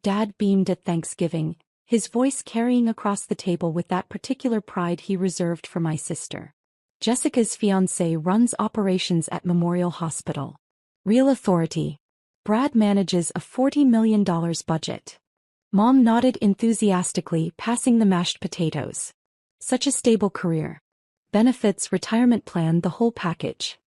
Dad beamed at Thanksgiving, his voice carrying across the table with that particular pride he reserved for my sister. Jessica's fiancé runs operations at Memorial Hospital. Real authority. Brad manages a $40 million budget. Mom nodded enthusiastically, passing the mashed potatoes. Such a stable career. Benefits, retirement plan, the whole package.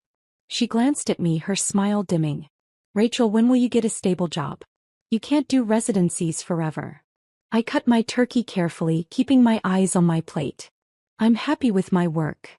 She glanced at me, her smile dimming. Rachel, when will you get a stable job? You can't do residencies forever. I cut my turkey carefully, keeping my eyes on my plate. I'm happy with my work.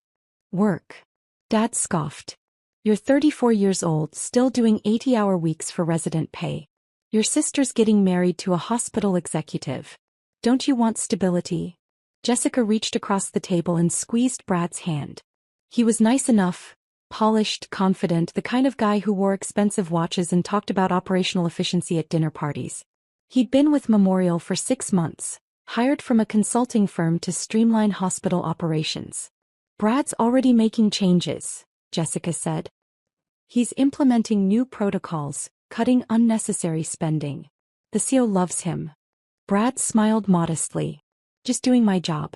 Work? Dad scoffed. You're 34 years old, still doing 80-hour weeks for resident pay. Your sister's getting married to a hospital executive. Don't you want stability? Jessica reached across the table and squeezed Brad's hand. He was nice enough, polished, confident, the kind of guy who wore expensive watches and talked about operational efficiency at dinner parties. He'd been with Memorial for 6 months, hired from a consulting firm to streamline hospital operations. Brad's already making changes, Jessica said. He's implementing new protocols, cutting unnecessary spending. The CEO loves him. Brad smiled modestly. Just doing my job.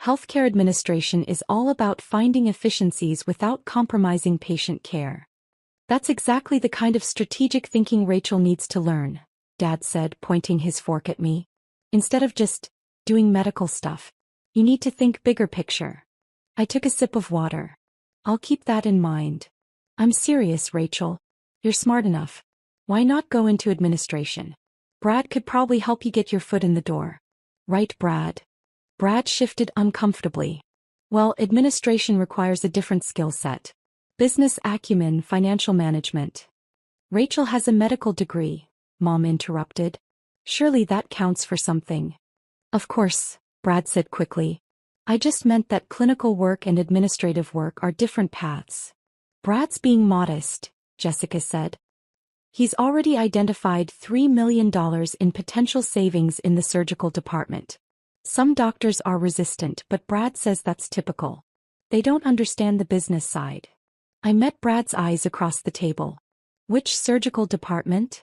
Healthcare administration is all about finding efficiencies without compromising patient care. That's exactly the kind of strategic thinking Rachel needs to learn, Dad said, pointing his fork at me. Instead of just doing medical stuff, you need to think bigger picture. I took a sip of water. I'll keep that in mind. I'm serious, Rachel. You're smart enough. Why not go into administration? Brad could probably help you get your foot in the door. Right, Brad? Brad shifted uncomfortably. Well, administration requires a different skill set. Business acumen, financial management. Rachel has a medical degree, Mom interrupted. Surely that counts for something. Of course, Brad said quickly. I just meant that clinical work and administrative work are different paths. Brad's being modest, Jessica said. He's already identified $3 million in potential savings in the surgical department. Some doctors are resistant, but Brad says that's typical. They don't understand the business side. I met Brad's eyes across the table. Which surgical department?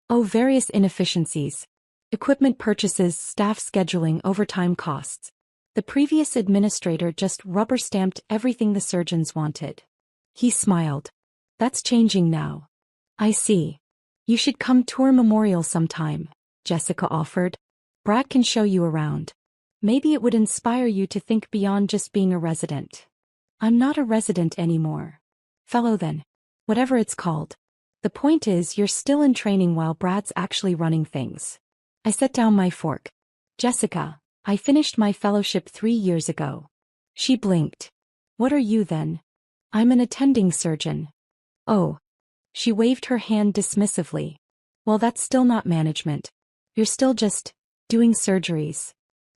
Oh, various inefficiencies. Equipment purchases, staff scheduling, overtime costs. The previous administrator just rubber-stamped everything the surgeons wanted. He smiled. That's changing now. I see. You should come tour Memorial sometime, Jessica offered. Brad can show you around. Maybe it would inspire you to think beyond just being a resident. I'm not a resident anymore. Fellow then. Whatever it's called. The point is, you're still in training while Brad's actually running things. I set down my fork. Jessica, I finished my fellowship 3 years ago. She blinked. What are you then? I'm an attending surgeon. Oh. She waved her hand dismissively. Well, that's still not management. You're still just doing surgeries.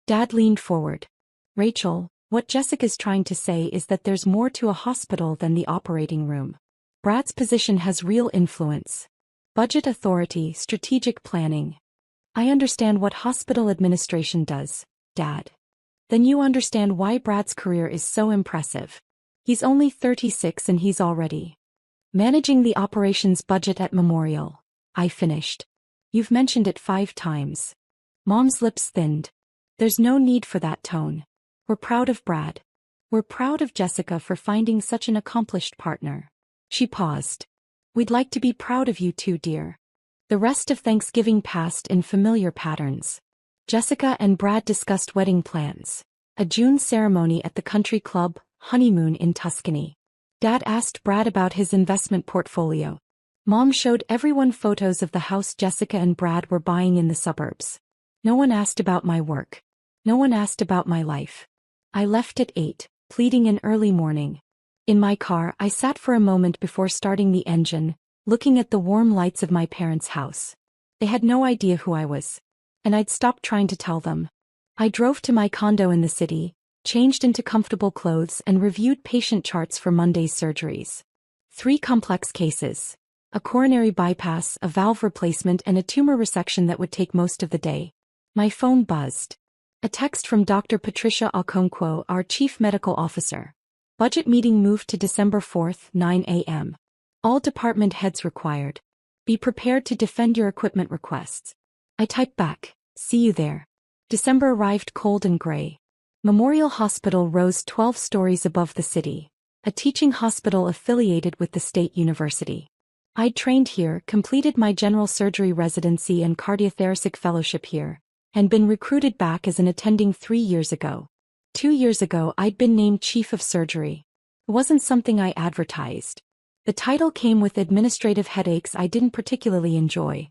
Dad leaned forward. Rachel, what Jessica's trying to say is that there's more to a hospital than the operating room. Brad's position has real influence. Budget authority, strategic planning. I understand what hospital administration does, Dad. Then you understand why Brad's career is so impressive. He's only 36 and he's already managing the operations budget at Memorial. I finished. You've mentioned it 5 times. Mom's lips thinned. There's no need for that tone. We're proud of Brad. We're proud of Jessica for finding such an accomplished partner. She paused. We'd like to be proud of you too, dear. The rest of Thanksgiving passed in familiar patterns. Jessica and Brad discussed wedding plans. A June ceremony at the country club, honeymoon in Tuscany. Dad asked Brad about his investment portfolio. Mom showed everyone photos of the house Jessica and Brad were buying in the suburbs. No one asked about my work. No one asked about my life. I left at 8, pleading in early morning. In my car, I sat for a moment before starting the engine, looking at the warm lights of my parents' house. They had no idea who I was. And I'd stopped trying to tell them. I drove to my condo in the city, changed into comfortable clothes and reviewed patient charts for Monday's surgeries. 3 complex cases. A coronary bypass, a valve replacement and a tumor resection that would take most of the day. My phone buzzed. A text from Dr. Patricia Okonkwo, our chief medical officer. Budget meeting moved to December 4th, 9 a.m. All department heads required. Be prepared to defend your equipment requests. I typed back, "See you there." December arrived cold and gray. Memorial Hospital rose 12 stories above the city, a teaching hospital affiliated with the state university. I'd trained here, completed my general surgery residency and cardiothoracic fellowship here, and been recruited back as an attending 3 years ago. 2 years ago I'd been named chief of surgery. It wasn't something I advertised. The title came with administrative headaches I didn't particularly enjoy.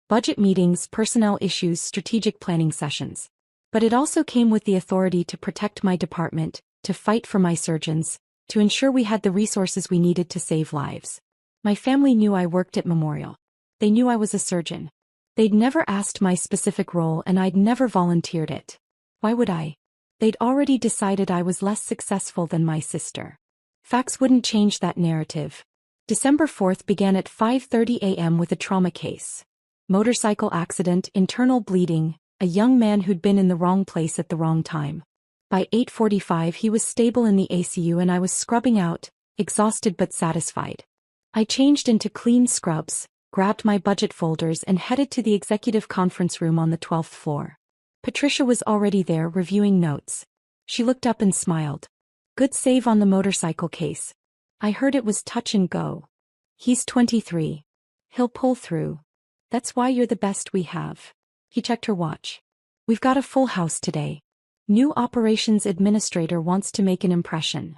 Budget meetings, personnel issues, strategic planning sessions. But it also came with the authority to protect my department, to fight for my surgeons, to ensure we had the resources we needed to save lives. My family knew I worked at Memorial. They knew I was a surgeon. They'd never asked my specific role and I'd never volunteered it. Why would I? They'd already decided I was less successful than my sister. Facts wouldn't change that narrative. December 4th began at 5:30 a.m. with a trauma case. Motorcycle accident, internal bleeding, a young man who'd been in the wrong place at the wrong time. By 8:45 he was stable in the ACU and I was scrubbing out, exhausted but satisfied. I changed into clean scrubs, grabbed my budget folders and headed to the executive conference room on the 12th floor. Patricia was already there reviewing notes. She looked up and smiled. "Good save on the motorcycle case. I heard it was touch and go. He's 23. He'll pull through. That's why you're the best we have." He checked her watch. "We've got a full house today. New operations administrator wants to make an impression."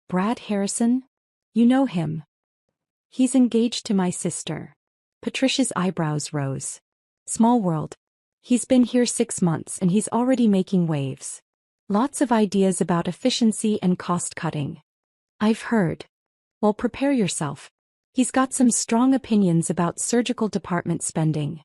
"Brad Harrison? You know him." "He's engaged to my sister." Patricia's eyebrows rose. "Small world. He's been here 6 months and he's already making waves. Lots of ideas about efficiency and cost cutting." "I've heard." "Well, prepare yourself. He's got some strong opinions about surgical department spending."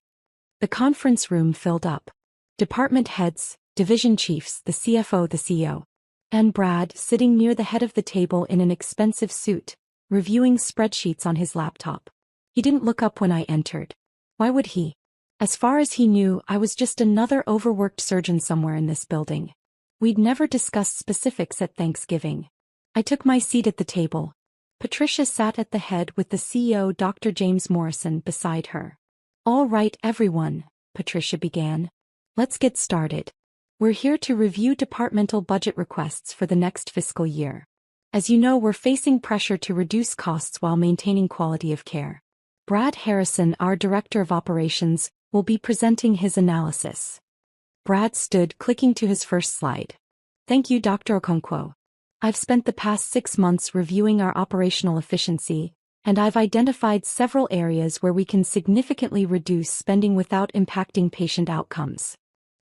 The conference room filled up. Department heads, division chiefs, the CFO, the CEO. And Brad, sitting near the head of the table in an expensive suit, reviewing spreadsheets on his laptop. He didn't look up when I entered. Why would he? As far as he knew, I was just another overworked surgeon somewhere in this building. We'd never discussed specifics at Thanksgiving. I took my seat at the table. Patricia sat at the head with the CEO, Dr. James Morrison, beside her. "All right, everyone," Patricia began. "Let's get started. We're here to review departmental budget requests for the next fiscal year. As you know, we're facing pressure to reduce costs while maintaining quality of care. Brad Harrison, our Director of Operations, will be presenting his analysis." Brad stood, clicking to his first slide. "Thank you, Dr. Okonkwo. I've spent the past 6 months reviewing our operational efficiency, and I've identified several areas where we can significantly reduce spending without impacting patient outcomes."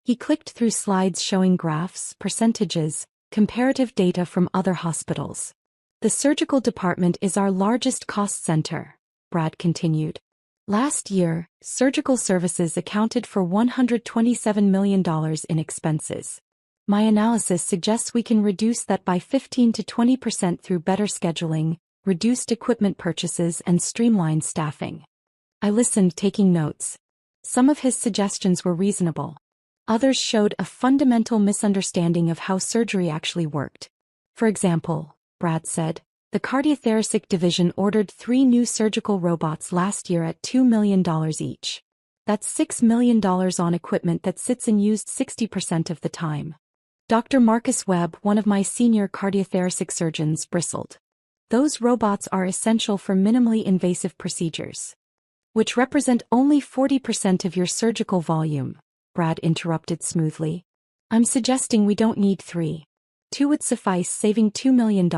He clicked through slides showing graphs, percentages, comparative data from other hospitals. "The surgical department is our largest cost center," Brad continued. "Last year, surgical services accounted for $127 million in expenses. My analysis suggests we can reduce that by 15 to 20% through better scheduling, reduced equipment purchases and streamlined staffing." I listened, taking notes. Some of his suggestions were reasonable. Others showed a fundamental misunderstanding of how surgery actually worked. For example, Brad said, the cardiothoracic division ordered 3 new surgical robots last year at $2 million each. That's $6 million on equipment that sits unused 60% of the time. Dr. Marcus Webb, one of my senior cardiothoracic surgeons, bristled. "Those robots are essential for minimally invasive procedures, which represent only 40% of your surgical volume," Brad interrupted smoothly. "I'm suggesting we don't need 3. 2 would suffice, saving $2 million.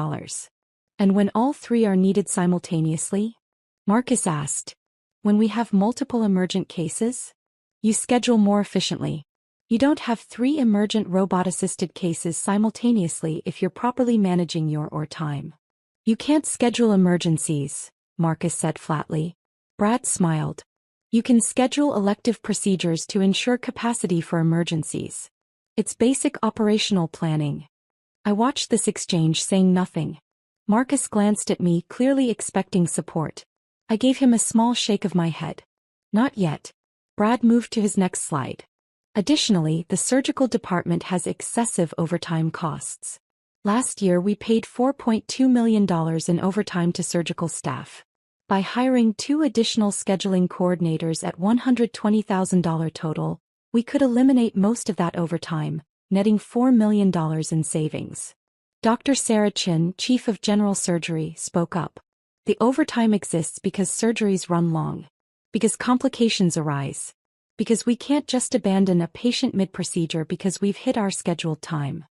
And when all 3 are needed simultaneously?" Marcus asked. "When we have multiple emergent cases? You schedule more efficiently. You don't have 3 emergent robot-assisted cases simultaneously if you're properly managing your time. You can't schedule emergencies," Marcus said flatly. Brad smiled. "You can schedule elective procedures to ensure capacity for emergencies. It's basic operational planning." I watched this exchange, saying nothing. Marcus glanced at me, clearly expecting support. I gave him a small shake of my head. "Not yet." Brad moved to his next slide. "Additionally, the surgical department has excessive overtime costs. Last year we paid $4.2 million in overtime to surgical staff. By hiring 2 additional scheduling coordinators at $120,000 total, We could eliminate most of that over time, netting $4 million in savings. Dr. Sarah Chin, Chief of General Surgery, spoke up. The overtime exists because surgeries run long. Because complications arise. Because we can't just abandon a patient mid-procedure because we've hit our scheduled time.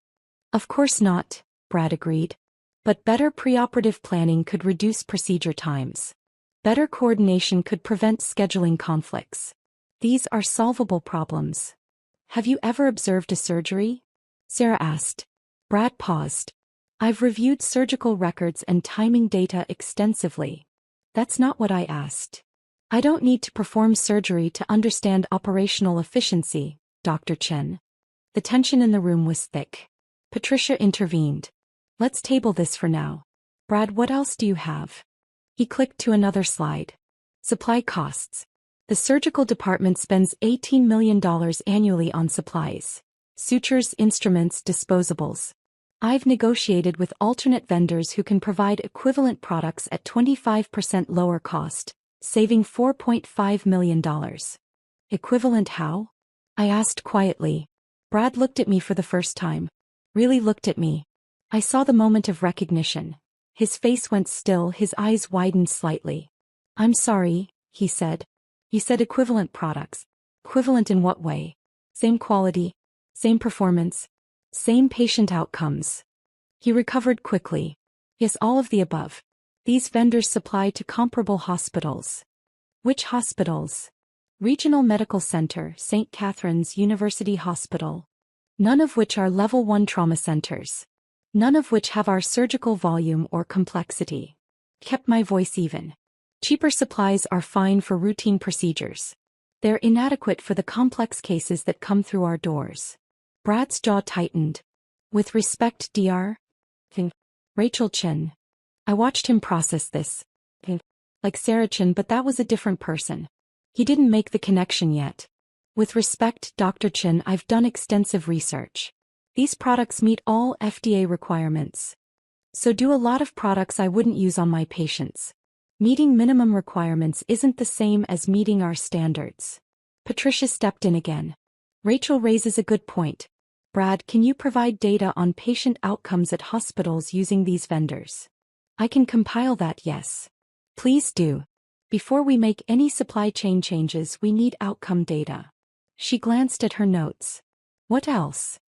Of course not, Brad agreed. But better preoperative planning could reduce procedure times. Better coordination could prevent scheduling conflicts. These are solvable problems. Have you ever observed a surgery? Sarah asked. Brad paused. I've reviewed surgical records and timing data extensively. That's not what I asked. I don't need to perform surgery to understand operational efficiency, Dr. Chen. The tension in the room was thick. Patricia intervened. Let's table this for now. Brad, what else do you have? He clicked to another slide. Supply costs. The surgical department spends $18 million annually on supplies. Sutures, instruments, disposables. I've negotiated with alternate vendors who can provide equivalent products at 25% lower cost, saving $4.5 million. Equivalent how? I asked quietly. Brad looked at me for the first time. Really looked at me. I saw the moment of recognition. His face went still, his eyes widened slightly. I'm sorry, he said. You said equivalent products. Equivalent in what way? Same quality, same performance, same patient outcomes. He recovered quickly. Yes, all of the above. These vendors supply to comparable hospitals. Which hospitals? Regional Medical Center, St. Catherine's University Hospital. None of which are level 1 trauma centers. None of which have our surgical volume or complexity. Kept my voice even. Cheaper supplies are fine for routine procedures. They're inadequate for the complex cases that come through our doors. Brad's jaw tightened. With respect, Dr. Rachel Chin. I watched him process this. Like Sarah Chin, but that was a different person. He didn't make the connection yet. With respect, Dr. Chin, I've done extensive research. These products meet all FDA requirements. So do a lot of products I wouldn't use on my patients. Meeting minimum requirements isn't the same as meeting our standards. Patricia stepped in again. Rachel raises a good point. Brad, can you provide data on patient outcomes at hospitals using these vendors? I can compile that, yes. Please do. Before we make any supply chain changes, we need outcome data. She glanced at her notes. What else?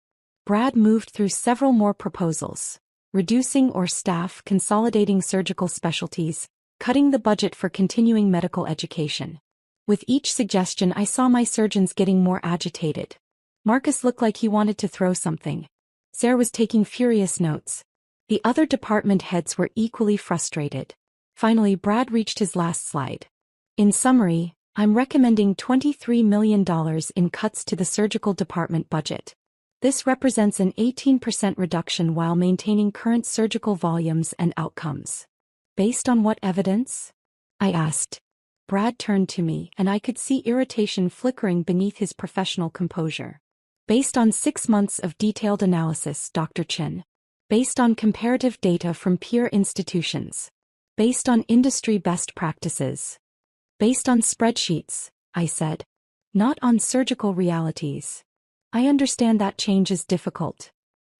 Brad moved through several more proposals. Reducing or staff, consolidating surgical specialties, cutting the budget for continuing medical education. With each suggestion, I saw my surgeons getting more agitated. Marcus looked like he wanted to throw something. Sarah was taking furious notes. The other department heads were equally frustrated. Finally, Brad reached his last slide. In summary, I'm recommending $23 million in cuts to the surgical department budget. This represents an 18% reduction while maintaining current surgical volumes and outcomes. Based on what evidence? I asked. Brad turned to me, and I could see irritation flickering beneath his professional composure. Based on 6 months of detailed analysis, Dr. Chin. Based on comparative data from peer institutions. Based on industry best practices. Based on spreadsheets, I said. Not on surgical realities. I understand that change is difficult.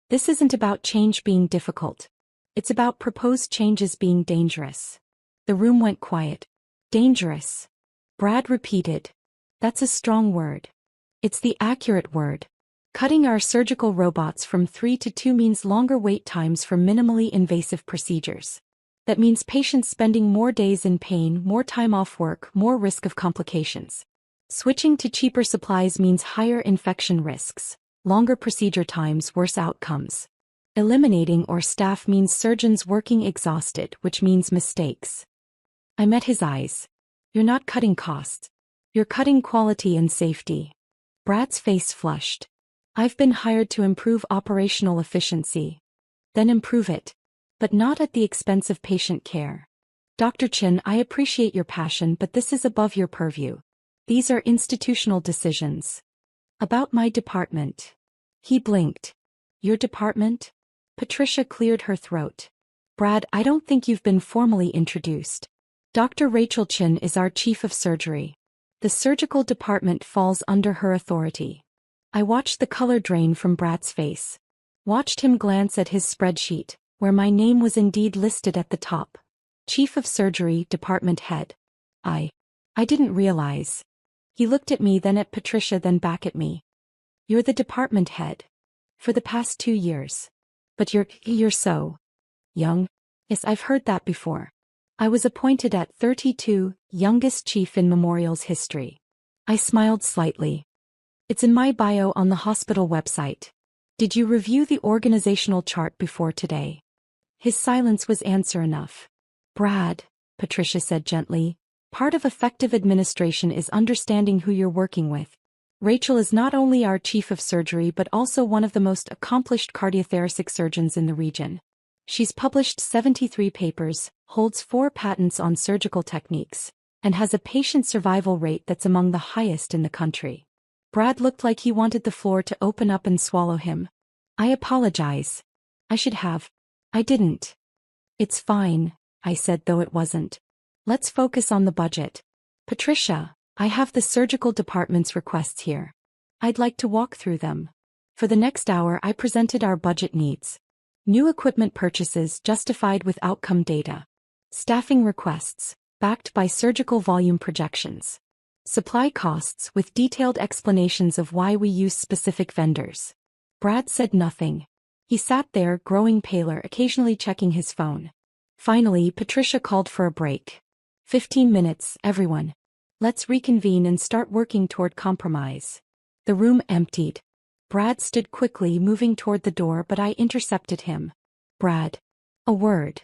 This isn't about change being difficult. It's about proposed changes being dangerous. The room went quiet. Dangerous. Brad repeated. That's a strong word. It's the accurate word. Cutting our surgical robots from 3 to 2 means longer wait times for minimally invasive procedures. That means patients spending more days in pain, more time off work, more risk of complications. Switching to cheaper supplies means higher infection risks, longer procedure times, worse outcomes. Eliminating or staff means surgeons working exhausted, which means mistakes. I met his eyes. You're not cutting costs. You're cutting quality and safety. Brad's face flushed. I've been hired to improve operational efficiency. Then improve it. But not at the expense of patient care. Dr. Chin, I appreciate your passion, but this is above your purview. These are institutional decisions. About my department. He blinked. Your department? Patricia cleared her throat. Brad, I don't think you've been formally introduced. Dr. Rachel Chin is our chief of surgery. The surgical department falls under her authority. I watched the color drain from Brad's face. Watched him glance at his spreadsheet, where my name was indeed listed at the top. Chief of Surgery, Department Head. I didn't realize. He looked at me, then at Patricia, then back at me. You're the department head. For the past 2 years. But you're so young. Yes, I've heard that before. I was appointed at 32, youngest chief in Memorial's history. I smiled slightly. It's in my bio on the hospital website. Did you review the organizational chart before today? His silence was answer enough. Brad, Patricia said gently, part of effective administration is understanding who you're working with. Rachel is not only our chief of surgery but also one of the most accomplished cardiothoracic surgeons in the region. She's published 73 papers, holds 4 patents on surgical techniques, and has a patient survival rate that's among the highest in the country. Brad looked like he wanted the floor to open up and swallow him. I apologize. I should have. I didn't. It's fine, I said, though it wasn't. Let's focus on the budget. Patricia, I have the surgical department's requests here. I'd like to walk through them. For the next hour I presented our budget needs. New equipment purchases justified with outcome data. Staffing requests, backed by surgical volume projections. Supply costs with detailed explanations of why we use specific vendors. Brad said nothing. He sat there, growing paler, occasionally checking his phone. Finally, Patricia called for a break. 15 minutes, everyone. Let's reconvene and start working toward compromise. The room emptied. Brad stood quickly, moving toward the door, but I intercepted him. Brad. A word.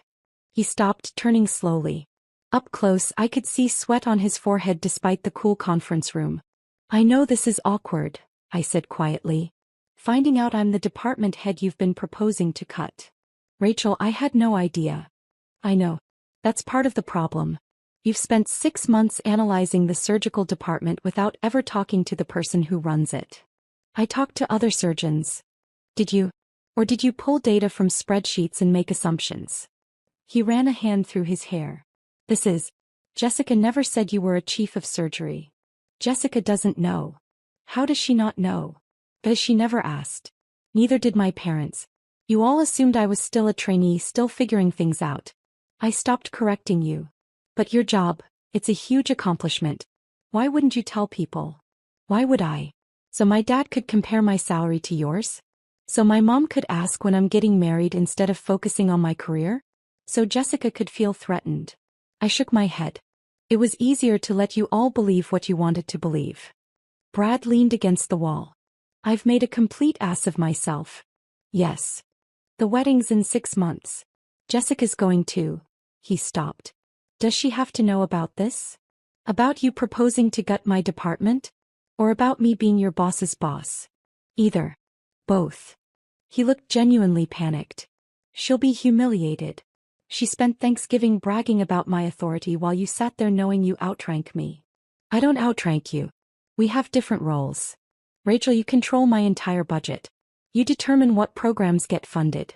He stopped, turning slowly. Up close, I could see sweat on his forehead despite the cool conference room. I know this is awkward, I said quietly. Finding out I'm the department head you've been proposing to cut. Rachel, I had no idea. I know. That's part of the problem. You've spent 6 months analyzing the surgical department without ever talking to the person who runs it. I talked to other surgeons. Did you? Or did you pull data from spreadsheets and make assumptions? He ran a hand through his hair. Jessica never said you were a chief of surgery. Jessica doesn't know. How does she not know? Because she never asked. Neither did my parents. You all assumed I was still a trainee, still figuring things out. I stopped correcting you. But your job, it's a huge accomplishment. Why wouldn't you tell people? Why would I? So my dad could compare my salary to yours? So my mom could ask when I'm getting married instead of focusing on my career? So Jessica could feel threatened. I shook my head. It was easier to let you all believe what you wanted to believe. Brad leaned against the wall. I've made a complete ass of myself. Yes. The wedding's in 6 months. Jessica's going too. He stopped. Does she have to know about this? About you proposing to gut my department? Or about me being your boss's boss? Either. Both. He looked genuinely panicked. She'll be humiliated. She spent Thanksgiving bragging about my authority while you sat there knowing you outrank me. I don't outrank you. We have different roles. Rachel, you control my entire budget. You determine what programs get funded.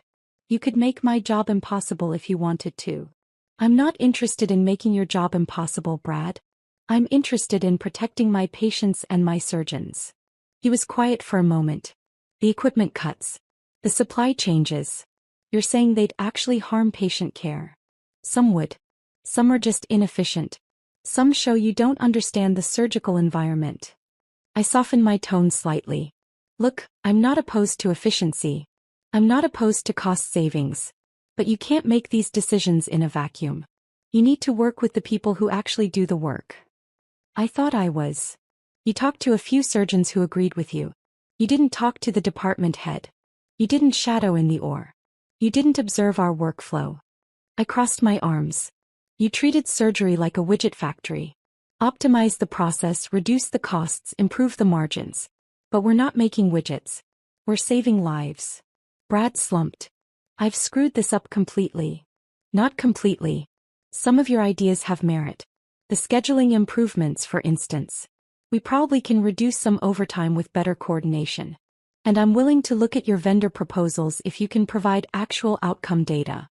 You could make my job impossible if you wanted to. I'm not interested in making your job impossible, Brad. I'm interested in protecting my patients and my surgeons. He was quiet for a moment. The equipment cuts. The supply changes. You're saying they'd actually harm patient care. Some would. Some are just inefficient. Some show you don't understand the surgical environment. I softened my tone slightly. Look, I'm not opposed to efficiency. I'm not opposed to cost savings. But you can't make these decisions in a vacuum. You need to work with the people who actually do the work. I thought I was. You talked to a few surgeons who agreed with you. You didn't talk to the department head. You didn't shadow in the OR. You didn't observe our workflow. I crossed my arms. You treated surgery like a widget factory. Optimize the process, reduce the costs, improve the margins. But we're not making widgets. We're saving lives. Brad slumped. I've screwed this up completely. Not completely. Some of your ideas have merit. The scheduling improvements, for instance. We probably can reduce some overtime with better coordination. And I'm willing to look at your vendor proposals if you can provide actual outcome data.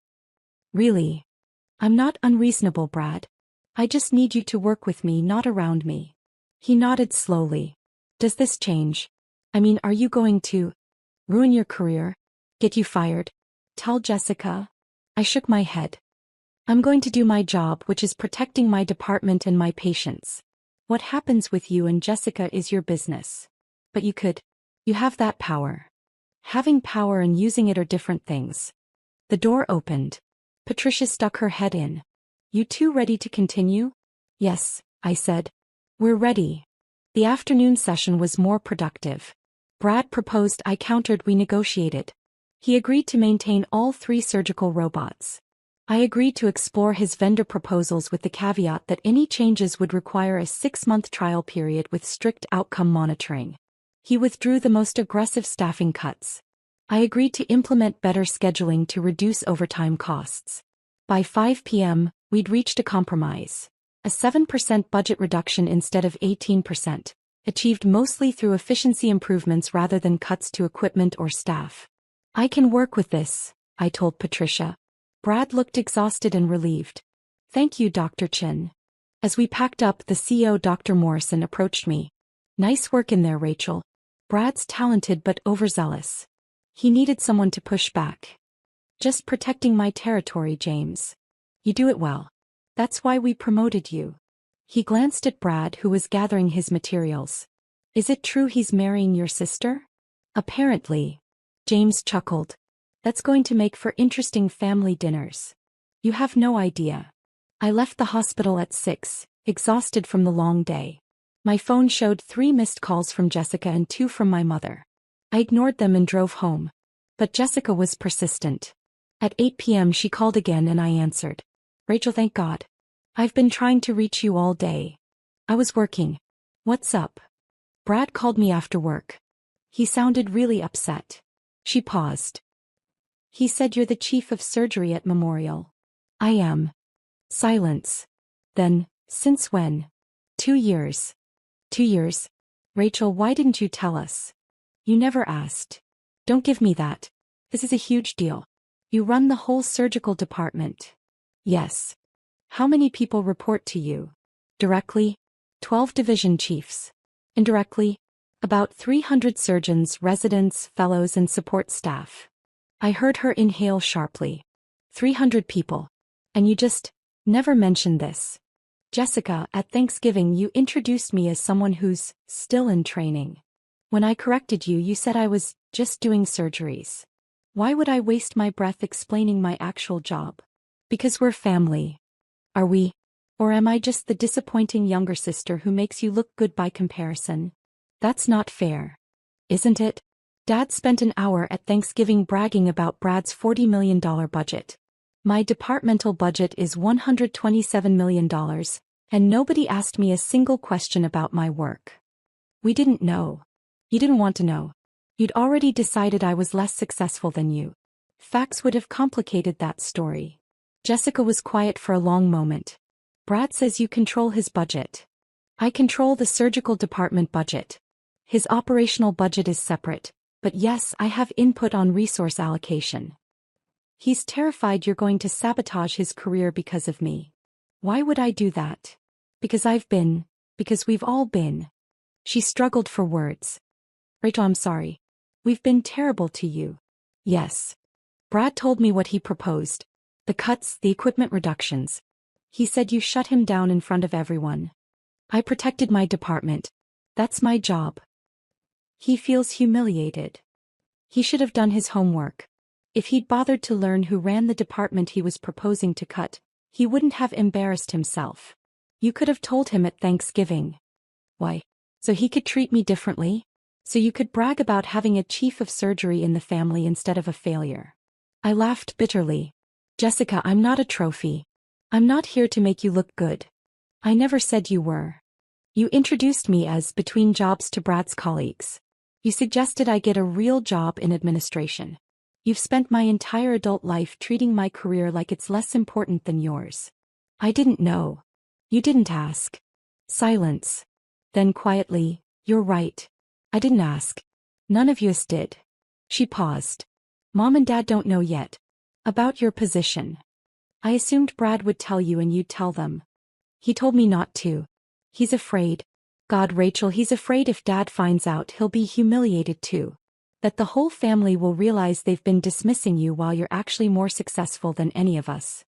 Really? I'm not unreasonable, Brad. I just need you to work with me, not around me. He nodded slowly. Does this change? I mean, are you going to ruin your career? Get you fired? Tell Jessica? I shook my head. I'm going to do my job, which is protecting my department and my patients. What happens with you and Jessica is your business. But you have that power. Having power and using it are different things. The door opened. Patricia stuck her head in. You two ready to continue? Yes, I said. We're ready. The afternoon session was more productive. Brad proposed, I countered, we negotiated. He agreed to maintain all 3 surgical robots. I agreed to explore his vendor proposals with the caveat that any changes would require a 6-month trial period with strict outcome monitoring. He withdrew the most aggressive staffing cuts. I agreed to implement better scheduling to reduce overtime costs. By 5 p.m., we'd reached a compromise. A 7% budget reduction instead of 18%, achieved mostly through efficiency improvements rather than cuts to equipment or staff. I can work with this, I told Patricia. Brad looked exhausted and relieved. Thank you, Dr. Chin. As we packed up, the CEO, Dr. Morrison, approached me. Nice work in there, Rachel. Brad's talented but overzealous. He needed someone to push back. Just protecting my territory, James. You do it well. That's why we promoted you. He glanced at Brad, who was gathering his materials. Is it true he's marrying your sister? Apparently. James chuckled. That's going to make for interesting family dinners. You have no idea. I left the hospital at 6, exhausted from the long day. My phone showed 3 missed calls from Jessica and 2 from my mother. I ignored them and drove home. But Jessica was persistent. At 8 p.m. she called again and I answered. Rachel, thank God. I've been trying to reach you all day. I was working. What's up? Brad called me after work. He sounded really upset. She paused. He said you're the chief of surgery at Memorial. I am. Silence. Then, since when? 2 years. 2 years. Rachel, why didn't you tell us? You never asked. Don't give me that. This is a huge deal. You run the whole surgical department. Yes. How many people report to you? Directly? 12 division chiefs. Indirectly? About 300 surgeons, residents, fellows, and support staff. I heard her inhale sharply. 300 people. And you just never mentioned this. Jessica, at Thanksgiving you introduced me as someone who's still in training. When I corrected you, you said I was just doing surgeries. Why would I waste my breath explaining my actual job? Because we're family. Are we? Or am I just the disappointing younger sister who makes you look good by comparison? That's not fair. Isn't it? Dad spent an hour at Thanksgiving bragging about Brad's $40 million budget. My departmental budget is $127 million, and nobody asked me a single question about my work. We didn't know. You didn't want to know. You'd already decided I was less successful than you. Facts would have complicated that story. Jessica was quiet for a long moment. Brad says you control his budget. I control the surgical department budget. His operational budget is separate, but yes, I have input on resource allocation. He's terrified you're going to sabotage his career because of me. Why would I do that? Because we've all been. She struggled for words. Rachel, I'm sorry. We've been terrible to you. Yes. Brad told me what he proposed. The cuts, the equipment reductions. He said you shut him down in front of everyone. I protected my department. That's my job. He feels humiliated. He should have done his homework. If he'd bothered to learn who ran the department he was proposing to cut, he wouldn't have embarrassed himself. You could have told him at Thanksgiving. Why? So he could treat me differently? So you could brag about having a chief of surgery in the family instead of a failure. I laughed bitterly. Jessica, I'm not a trophy. I'm not here to make you look good. I never said you were. You introduced me as between jobs to Brad's colleagues. You suggested I get a real job in administration. You've spent my entire adult life treating my career like it's less important than yours. I didn't know. You didn't ask. Silence. Then quietly, you're right. I didn't ask. None of yous did. She paused. Mom and Dad don't know yet. About your position. I assumed Brad would tell you and you'd tell them. He told me not to. He's afraid. God, Rachel, he's afraid if Dad finds out he'll be humiliated too. That the whole family will realize they've been dismissing you while you're actually more successful than any of us.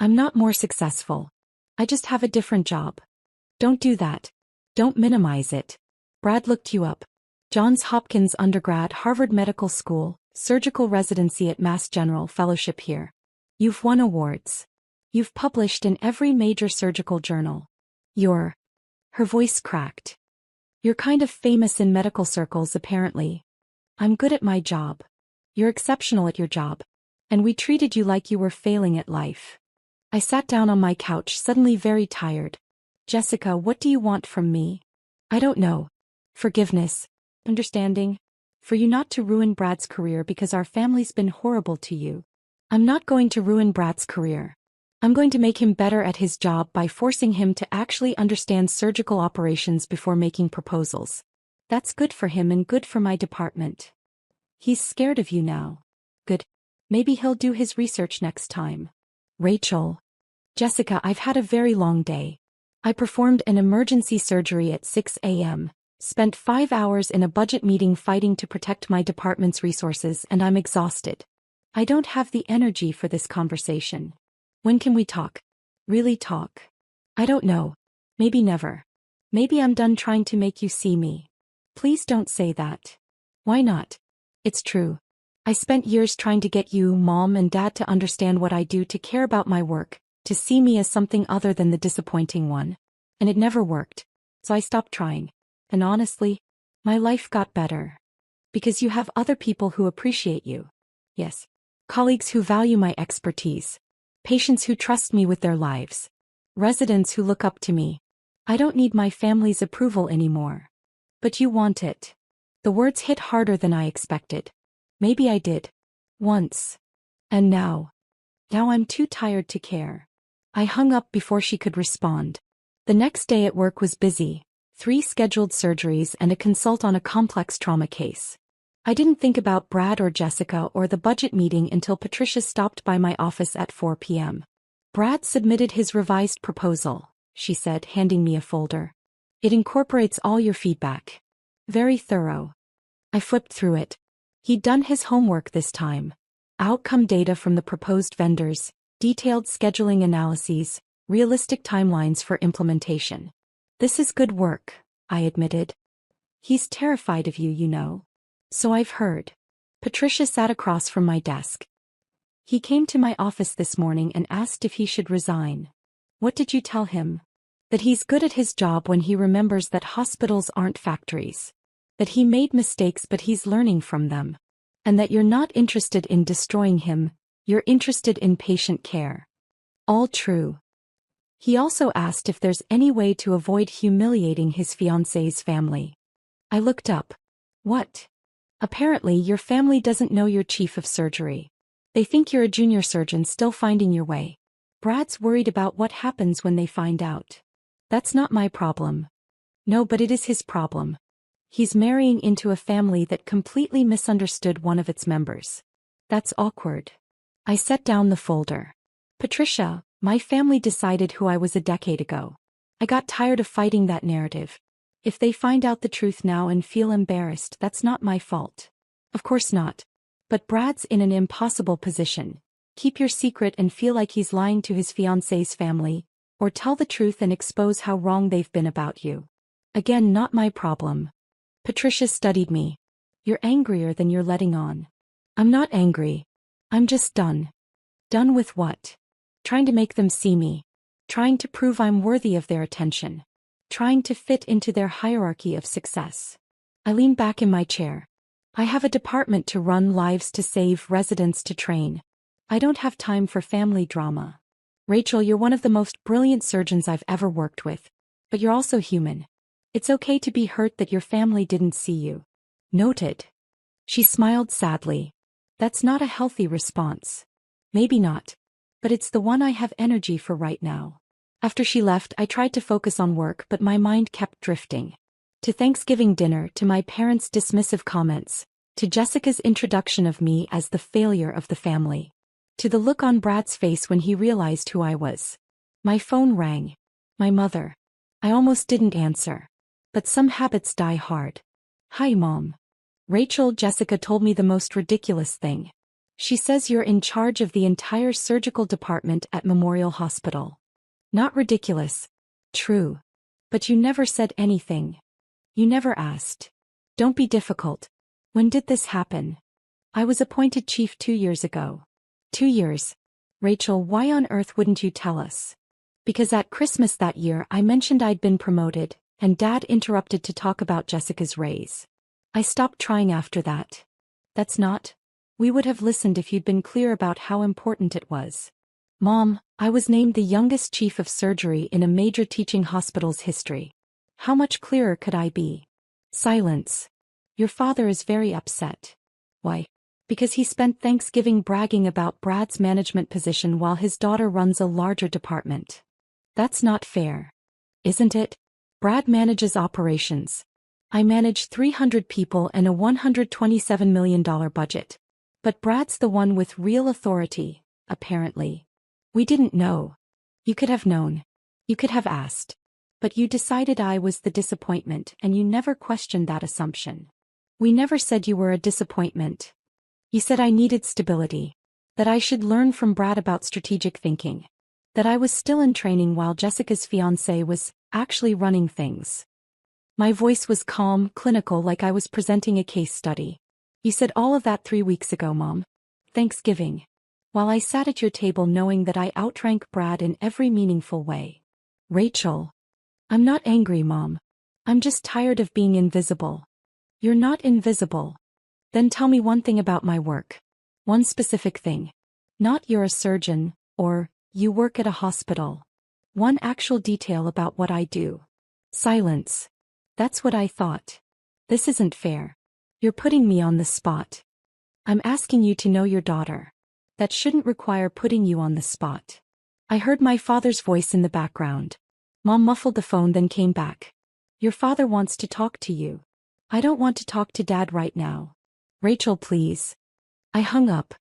I'm not more successful. I just have a different job. Don't do that. Don't minimize it. Brad looked you up. Johns Hopkins undergrad, Harvard Medical School, surgical residency at Mass General, fellowship here. You've won awards. You've published in every major surgical journal. Her voice cracked. You're kind of famous in medical circles apparently. I'm good at my job. You're exceptional at your job. And we treated you like you were failing at life. I sat down on my couch, suddenly very tired. Jessica, what do you want from me? I don't know. Forgiveness. Understanding. For you not to ruin Brad's career because our family's been horrible to you. I'm not going to ruin Brad's career. I'm going to make him better at his job by forcing him to actually understand surgical operations before making proposals. That's good for him and good for my department. He's scared of you now. Good. Maybe he'll do his research next time. Rachel. Jessica, I've had a very long day. I performed an emergency surgery at 6 a.m., spent 5 hours in a budget meeting fighting to protect my department's resources, and I'm exhausted. I don't have the energy for this conversation. When can we talk? Really talk? I don't know. Maybe never. Maybe I'm done trying to make you see me. Please don't say that. Why not? It's true. I spent years trying to get you, Mom and Dad, to understand what I do, to care about my work, to see me as something other than the disappointing one. And it never worked. So I stopped trying. And honestly, my life got better. Because you have other people who appreciate you. Yes. Colleagues who value my expertise. Patients who trust me with their lives. Residents who look up to me. I don't need my family's approval anymore. But you want it. The words hit harder than I expected. Maybe I did. Once. And now. Now I'm too tired to care. I hung up before she could respond. The next day at work was busy. 3 scheduled surgeries and a consult on a complex trauma case. I didn't think about Brad or Jessica or the budget meeting until Patricia stopped by my office at 4 p.m. Brad submitted his revised proposal, she said, handing me a folder. It incorporates all your feedback. Very thorough. I flipped through it. He'd done his homework this time. Outcome data from the proposed vendors, detailed scheduling analyses, realistic timelines for implementation. This is good work, I admitted. He's terrified of you, you know. So I've heard. Patricia sat across from my desk. He came to my office this morning and asked if he should resign. What did you tell him? That he's good at his job when he remembers that hospitals aren't factories. That he made mistakes but he's learning from them. And that you're not interested in destroying him, you're interested in patient care. All true. He also asked if there's any way to avoid humiliating his fiancé's family. I looked up. What? Apparently your family doesn't know you're chief of surgery. They think you're a junior surgeon still finding your way. Brad's worried about what happens when they find out. That's not my problem. No, but it is his problem. He's marrying into a family that completely misunderstood one of its members. That's awkward. I set down the folder. Patricia, my family decided who I was a decade ago. I got tired of fighting that narrative. If they find out the truth now and feel embarrassed, that's not my fault. Of course not. But Brad's in an impossible position. Keep your secret and feel like he's lying to his fiancé's family, or tell the truth and expose how wrong they've been about you. Again, not my problem. Patricia studied me. You're angrier than you're letting on. I'm not angry. I'm just done. Done with what? Trying to make them see me. Trying to prove I'm worthy of their attention. Trying to fit into their hierarchy of success. I lean back in my chair. I have a department to run, lives to save, residents to train. I don't have time for family drama. Rachel, you're one of the most brilliant surgeons I've ever worked with. But you're also human. It's okay to be hurt that your family didn't see you. Noted. She smiled sadly. That's not a healthy response. Maybe not. But it's the one I have energy for right now. After she left, I tried to focus on work, but my mind kept drifting. To Thanksgiving dinner, to my parents' dismissive comments, to Jessica's introduction of me as the failure of the family, to the look on Brad's face when he realized who I was. My phone rang. My mother. I almost didn't answer. But some habits die hard. Hi, Mom. Rachel, Jessica told me the most ridiculous thing. She says you're in charge of the entire surgical department at Memorial Hospital. Not ridiculous. True. But you never said anything. You never asked. Don't be difficult. When did this happen? I was appointed chief 2 years ago. 2 years. Rachel, why on earth wouldn't you tell us? Because at Christmas that year I mentioned I'd been promoted, and Dad interrupted to talk about Jessica's raise. I stopped trying after that. That's not. We would have listened if you'd been clear about how important it was. Mom, I was named the youngest chief of surgery in a major teaching hospital's history. How much clearer could I be? Silence. Your father is very upset. Why? Because he spent Thanksgiving bragging about Brad's management position while his daughter runs a larger department. That's not fair. Isn't it? Brad manages operations. I manage 300 people and a $127 million budget. But Brad's the one with real authority, apparently. We didn't know. You could have known. You could have asked. But you decided I was the disappointment and you never questioned that assumption. We never said you were a disappointment. You said I needed stability. That I should learn from Brad about strategic thinking. That I was still in training while Jessica's fiancé was actually running things. My voice was calm, clinical, like I was presenting a case study. You said all of that 3 weeks ago, Mom. Thanksgiving. While I sat at your table knowing that I outrank Brad in every meaningful way. Rachel. I'm not angry, Mom. I'm just tired of being invisible. You're not invisible. Then tell me one thing about my work. One specific thing. Not you're a surgeon, or you work at a hospital. One actual detail about what I do. Silence. That's what I thought. This isn't fair. You're putting me on the spot. I'm asking you to know your daughter. That shouldn't require putting you on the spot. I heard my father's voice in the background. Mom muffled the phone, then came back. Your father wants to talk to you. I don't want to talk to Dad right now. Rachel, please. I hung up.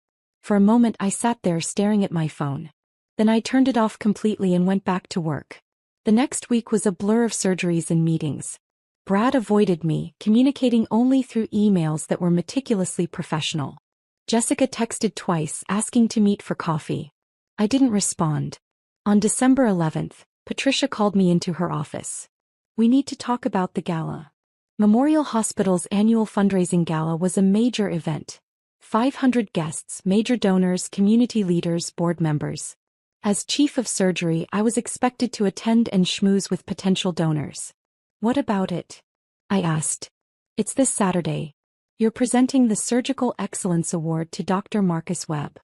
For a moment I sat there staring at my phone. Then I turned it off completely and went back to work. The next week was a blur of surgeries and meetings. Brad avoided me, communicating only through emails that were meticulously professional. Jessica texted twice asking to meet for coffee. I didn't respond. On December 11th, Patricia called me into her office. We need to talk about the gala. Memorial Hospital's annual fundraising gala was a major event. 500 guests, major donors, community leaders, board members. As chief of surgery, I was expected to attend and schmooze with potential donors. What about it? I asked. It's this Saturday. You're presenting the Surgical Excellence Award to Dr. Marcus Webb.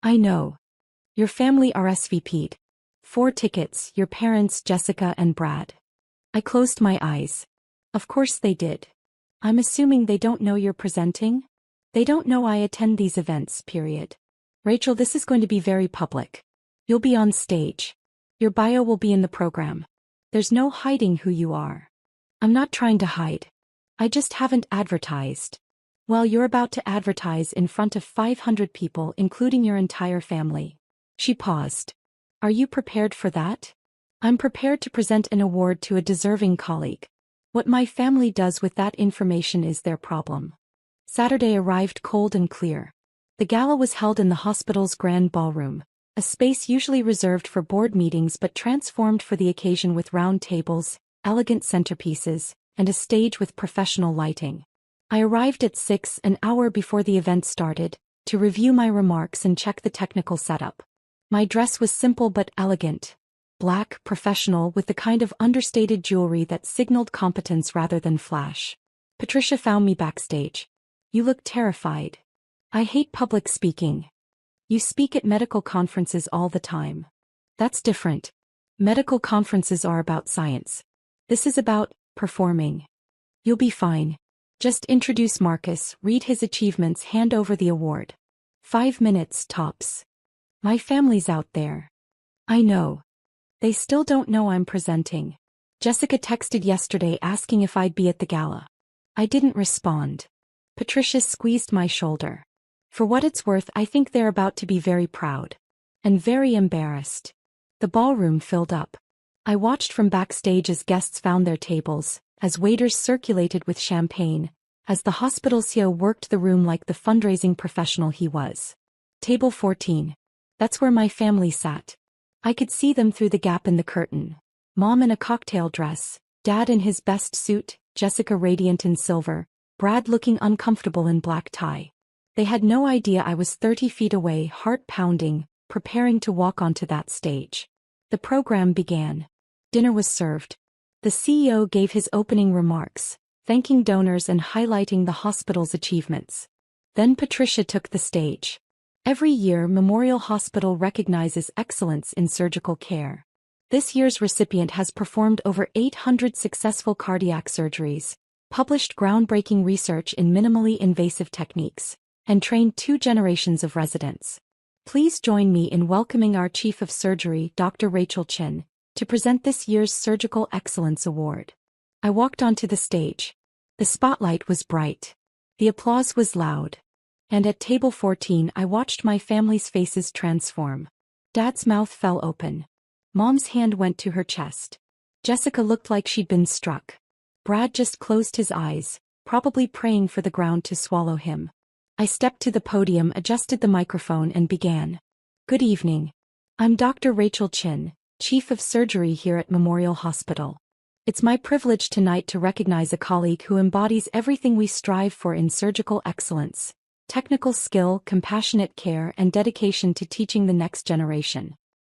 I know. Your family RSVP'd. 4 tickets, your parents, Jessica and Brad. I closed my eyes. Of course they did. I'm assuming they don't know you're presenting? They don't know I attend these events, period. Rachel, this is going to be very public. You'll be on stage. Your bio will be in the program. There's no hiding who you are. I'm not trying to hide. I just haven't advertised. Well, you're about to advertise in front of 500 people, including your entire family. She paused. Are you prepared for that? I'm prepared to present an award to a deserving colleague. What my family does with that information is their problem. Saturday arrived cold and clear. The gala was held in the hospital's grand ballroom, a space usually reserved for board meetings but transformed for the occasion with round tables, elegant centerpieces, and a stage with professional lighting. I arrived at 6, an hour before the event started, to review my remarks and check the technical setup. My dress was simple but elegant. Black, professional, with the kind of understated jewelry that signaled competence rather than flash. Patricia found me backstage. You look terrified. I hate public speaking. You speak at medical conferences all the time. That's different. Medical conferences are about science. This is about performing. You'll be fine. Just introduce Marcus, read his achievements, hand over the award. 5 minutes, tops. My family's out there. I know. They still don't know I'm presenting. Jessica texted yesterday asking if I'd be at the gala. I didn't respond. Patricia squeezed my shoulder. For what it's worth, I think they're about to be very proud. And very embarrassed. The ballroom filled up. I watched from backstage as guests found their tables, as waiters circulated with champagne, as the hospital CEO worked the room like the fundraising professional he was. Table 14. That's where my family sat. I could see them through the gap in the curtain. Mom in a cocktail dress, Dad in his best suit, Jessica radiant in silver, Brad looking uncomfortable in black tie. They had no idea I was 30 feet away, heart pounding, preparing to walk onto that stage. The program began. Dinner was served. The CEO gave his opening remarks, thanking donors and highlighting the hospital's achievements. Then Patricia took the stage. Every year, Memorial Hospital recognizes excellence in surgical care. This year's recipient has performed over 800 successful cardiac surgeries, published groundbreaking research in minimally invasive techniques, and trained 2 generations of residents. Please join me in welcoming our Chief of Surgery, Dr. Rachel Chin, to present this year's Surgical Excellence Award. I walked onto the stage. The spotlight was bright. The applause was loud. And at table 14 I watched my family's faces transform. Dad's mouth fell open. Mom's hand went to her chest. Jessica looked like she'd been struck. Brad just closed his eyes, probably praying for the ground to swallow him. I stepped to the podium, adjusted the microphone and began. Good evening. I'm Dr. Rachel Chin, Chief of Surgery here at Memorial Hospital. It's my privilege tonight to recognize a colleague who embodies everything we strive for in surgical excellence: technical skill, compassionate care, and dedication to teaching the next generation.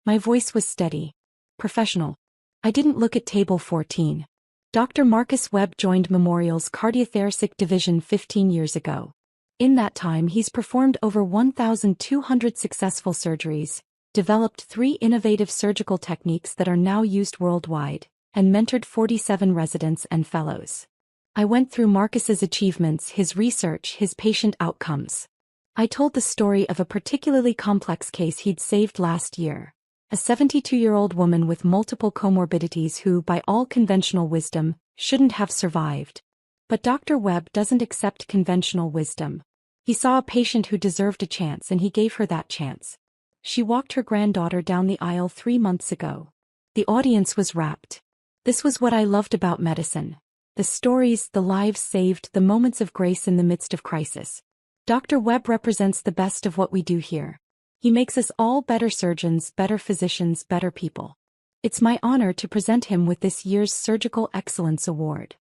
My voice was steady, professional. I didn't look at table 14. Dr. Marcus Webb joined Memorial's cardiothoracic division 15 years ago. In that time he's performed over 1,200 successful surgeries, developed 3 innovative surgical techniques that are now used worldwide, and mentored 47 residents and fellows. I went through Marcus's achievements, his research, his patient outcomes. I told the story of a particularly complex case he'd saved last year. A 72-year-old woman with multiple comorbidities who, by all conventional wisdom, shouldn't have survived. But Dr. Webb doesn't accept conventional wisdom. He saw a patient who deserved a chance and he gave her that chance. She walked her granddaughter down the aisle 3 months ago. The audience was rapt. This was what I loved about medicine. The stories, the lives saved, the moments of grace in the midst of crisis. Dr. Webb represents the best of what we do here. He makes us all better surgeons, better physicians, better people. It's my honor to present him with this year's Surgical Excellence Award.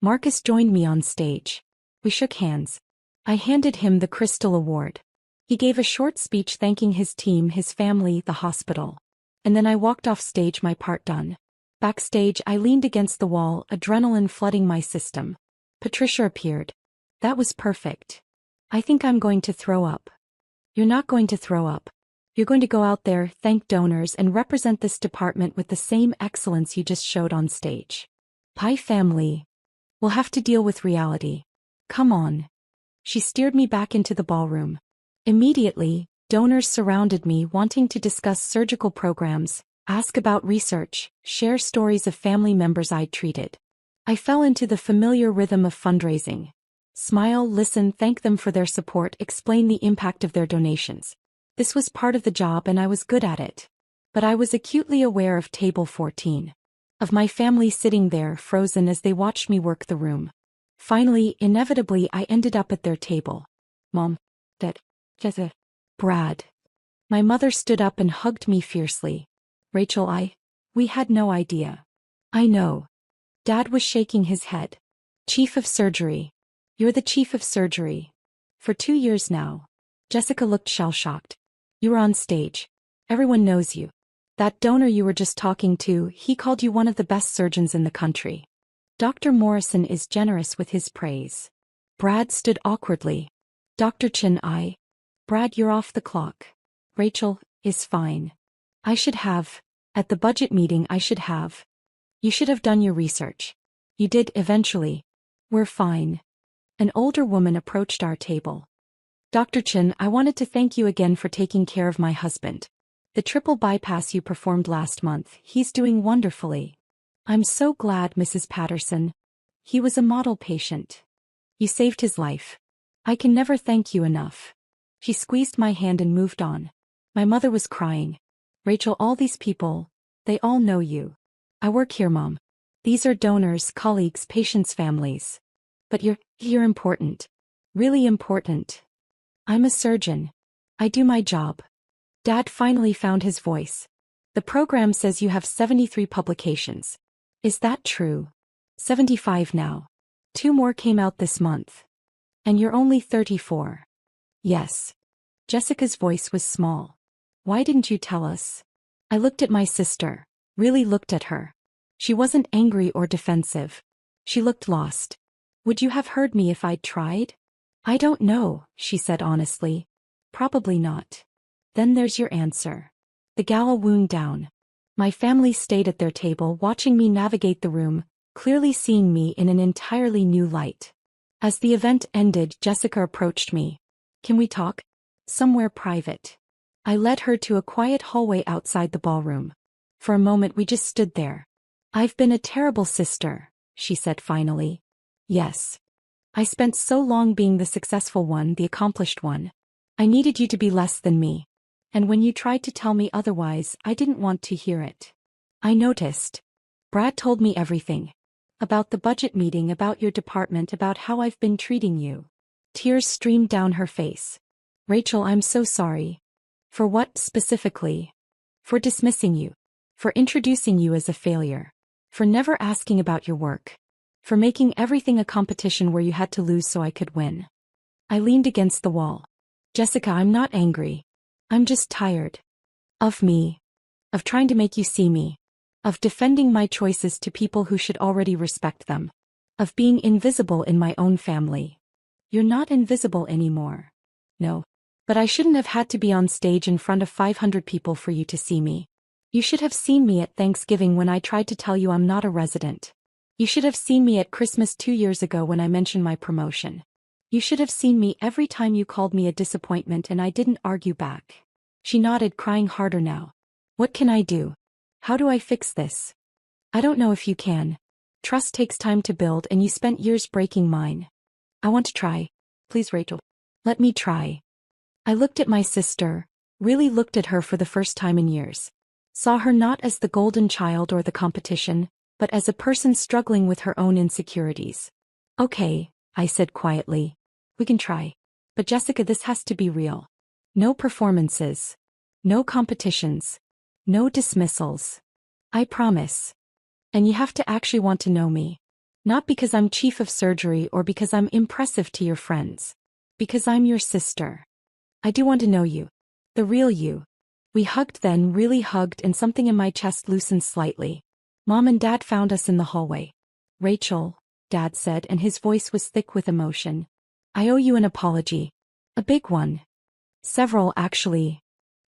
Marcus joined me on stage. We shook hands. I handed him the Crystal Award. He gave a short speech thanking his team, his family, the hospital. And then I walked off stage, my part done. Backstage, I leaned against the wall, adrenaline flooding my system. Patricia appeared. That was perfect. I think I'm going to throw up. You're not going to throw up. You're going to go out there, thank donors, and represent this department with the same excellence you just showed on stage. Hi, family. We'll have to deal with reality. Come on. She steered me back into the ballroom. Immediately, donors surrounded me, wanting to discuss surgical programs, ask about research, share stories of family members I'd treated. I fell into the familiar rhythm of fundraising. Smile, listen, thank them for their support, explain the impact of their donations. This was part of the job and I was good at it. But I was acutely aware of table 14. Of my family sitting there, frozen as they watched me work the room. Finally, inevitably, I ended up at their table. Mom, Dad, Jessica, Brad. My mother stood up and hugged me fiercely. Rachel, we had no idea. I know. Dad was shaking his head. Chief of Surgery. You're the Chief of Surgery. For 2 years now. Jessica looked shell-shocked. You were on stage. Everyone knows you. That donor you were just talking to, he called you one of the best surgeons in the country. Dr. Morrison is generous with his praise. Brad stood awkwardly. Dr. Chin, Brad, you're off the clock. Rachel, is fine. I should have. At the budget meeting I should have. You should have done your research. You did eventually. We're fine. An older woman approached our table. Dr. Chin, I wanted to thank you again for taking care of my husband. The triple bypass you performed last month, he's doing wonderfully. I'm so glad, Mrs. Patterson. He was a model patient. You saved his life. I can never thank you enough. She squeezed my hand and moved on. My mother was crying. Rachel, all these people, they all know you. I work here, Mom. These are donors, colleagues, patients' families. But you're important. Really important. I'm a surgeon. I do my job. Dad finally found his voice. The program says you have 73 publications. Is that true? 75 now. 2 more came out this month. And you're only 34. Yes. Jessica's voice was small. Why didn't you tell us? I looked at my sister. Really looked at her. She wasn't angry or defensive. She looked lost. Would you have heard me if I'd tried? I don't know, she said honestly. Probably not. Then there's your answer. The gala wound down. My family stayed at their table watching me navigate the room, clearly seeing me in an entirely new light. As the event ended, Jessica approached me. Can we talk? Somewhere private. I led her to a quiet hallway outside the ballroom. For a moment we just stood there. I've been a terrible sister, she said finally. Yes. I spent so long being the successful one, the accomplished one. I needed you to be less than me. And when you tried to tell me otherwise, I didn't want to hear it. I noticed. Brad told me everything. About the budget meeting, about your department, about how I've been treating you. Tears streamed down her face. Rachel, I'm so sorry. For what, specifically? For dismissing you. For introducing you as a failure. For never asking about your work. For making everything a competition where you had to lose so I could win. I leaned against the wall. Jessica, I'm not angry. I'm just tired. Of me. Of trying to make you see me. Of defending my choices to people who should already respect them. Of being invisible in my own family. You're not invisible anymore. No. But I shouldn't have had to be on stage in front of 500 people for you to see me. You should have seen me at Thanksgiving when I tried to tell you I'm not a resident. You should have seen me at Christmas 2 years ago when I mentioned my promotion. You should have seen me every time you called me a disappointment and I didn't argue back. She nodded, crying harder now. What can I do? How do I fix this? I don't know if you can. Trust takes time to build and you spent years breaking mine. I want to try. Please, Rachel. Let me try. I looked at my sister, really looked at her for the first time in years. Saw her not as the golden child or the competition, but as a person struggling with her own insecurities. Okay, I said quietly. We can try. But Jessica, this has to be real. No performances. No competitions. No dismissals. I promise. And you have to actually want to know me. Not because I'm chief of surgery or because I'm impressive to your friends. Because I'm your sister. I do want to know you. The real you. We hugged then, really hugged, and something in my chest loosened slightly. Mom and Dad found us in the hallway. Rachel, Dad said, and his voice was thick with emotion. I owe you an apology. A big one. Several, actually.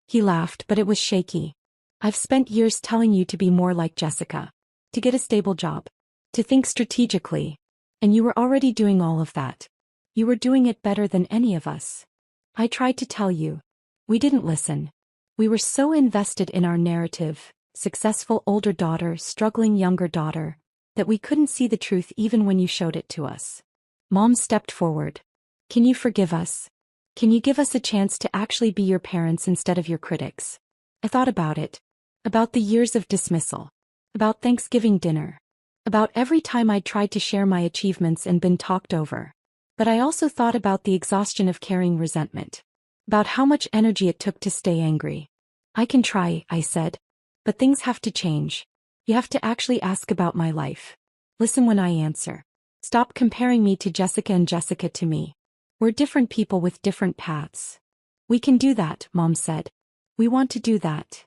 He laughed, but it was shaky. I've spent years telling you to be more like Jessica. To get a stable job. To think strategically. And you were already doing all of that. You were doing it better than any of us. I tried to tell you. We didn't listen. We were so invested in our narrative, successful older daughter, struggling younger daughter, that we couldn't see the truth even when you showed it to us. Mom stepped forward. Can you forgive us? Can you give us a chance to actually be your parents instead of your critics? I thought about it. About the years of dismissal. About Thanksgiving dinner. About every time I tried to share my achievements and been talked over. But I also thought about the exhaustion of carrying resentment. About how much energy it took to stay angry. I can try, I said. But things have to change. You have to actually ask about my life. Listen when I answer. Stop comparing me to Jessica and Jessica to me. We're different people with different paths. We can do that, Mom said. We want to do that.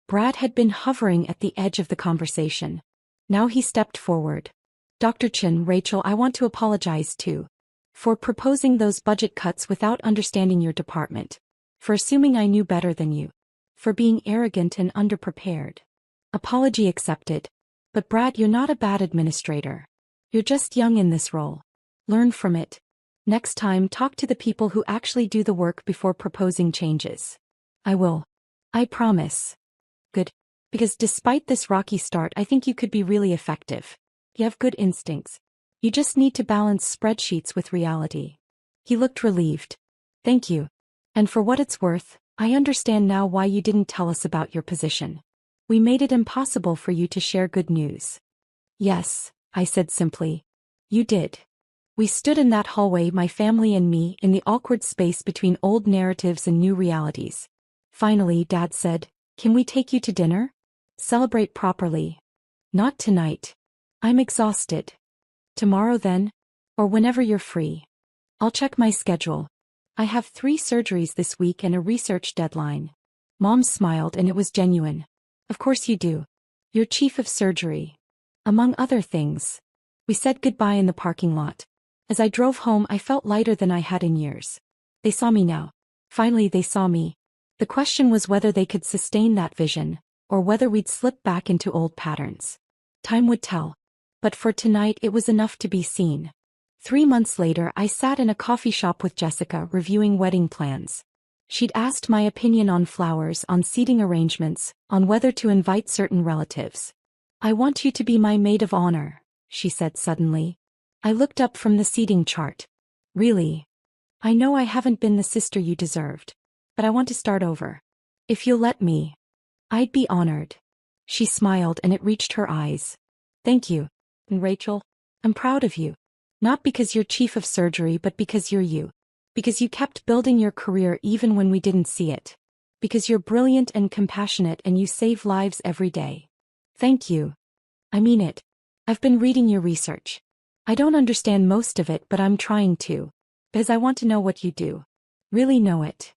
Brad had been hovering at the edge of the conversation. Now he stepped forward. Dr. Chin, Rachel, I want to apologize too. For proposing those budget cuts without understanding your department. For assuming I knew better than you. For being arrogant and underprepared. Apology accepted. But Brad, you're not a bad administrator. You're just young in this role. Learn from it. Next time, talk to the people who actually do the work before proposing changes. I will. I promise. Good. Because despite this rocky start, I think you could be really effective. You have good instincts. You just need to balance spreadsheets with reality. He looked relieved. Thank you. And for what it's worth, I understand now why you didn't tell us about your position. We made it impossible for you to share good news. Yes, I said simply. You did. We stood in that hallway, my family and me, in the awkward space between old narratives and new realities. Finally, Dad said, "Can we take you to dinner? Celebrate properly." "Not tonight. I'm exhausted." "Tomorrow then? Or whenever you're free." "I'll check my schedule. I have 3 surgeries this week and a research deadline." Mom smiled, and it was genuine. "Of course you do. You're chief of surgery. Among other things." We said goodbye in the parking lot. As I drove home, I felt lighter than I had in years. They saw me now. Finally, they saw me. The question was whether they could sustain that vision, or whether we'd slip back into old patterns. Time would tell. But for tonight, it was enough to be seen. 3 months later, I sat in a coffee shop with Jessica reviewing wedding plans. She'd asked my opinion on flowers, on seating arrangements, on whether to invite certain relatives. "I want you to be my maid of honor," she said suddenly. I looked up from the seating chart. "Really? I know I haven't been the sister you deserved. But I want to start over. If you'll let me." "I'd be honored." She smiled, and it reached her eyes. "Thank you. And Rachel, I'm proud of you. Not because you're chief of surgery, but because you're you. Because you kept building your career even when we didn't see it. Because you're brilliant and compassionate and you save lives every day. Thank you. I mean it. I've been reading your research. I don't understand most of it, but I'm trying to. Because I want to know what you do. Really know it.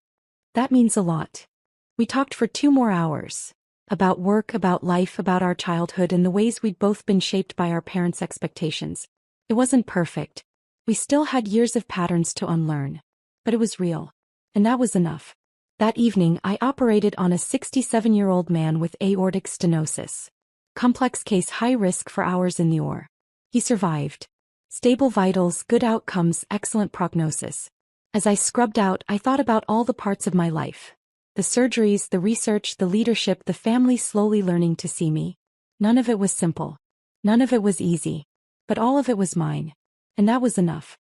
That means a lot." We talked for 2 more hours. About work, about life, about our childhood and the ways we'd both been shaped by our parents' expectations. It wasn't perfect. We still had years of patterns to unlearn. But it was real. And that was enough. That evening, I operated on a 67-year-old man with aortic stenosis. Complex case, high risk, for hours in the OR. He survived. Stable vitals, good outcomes, excellent prognosis. As I scrubbed out, I thought about all the parts of my life. The surgeries, the research, the leadership, the family slowly learning to see me. None of it was simple. None of it was easy. But all of it was mine. And that was enough.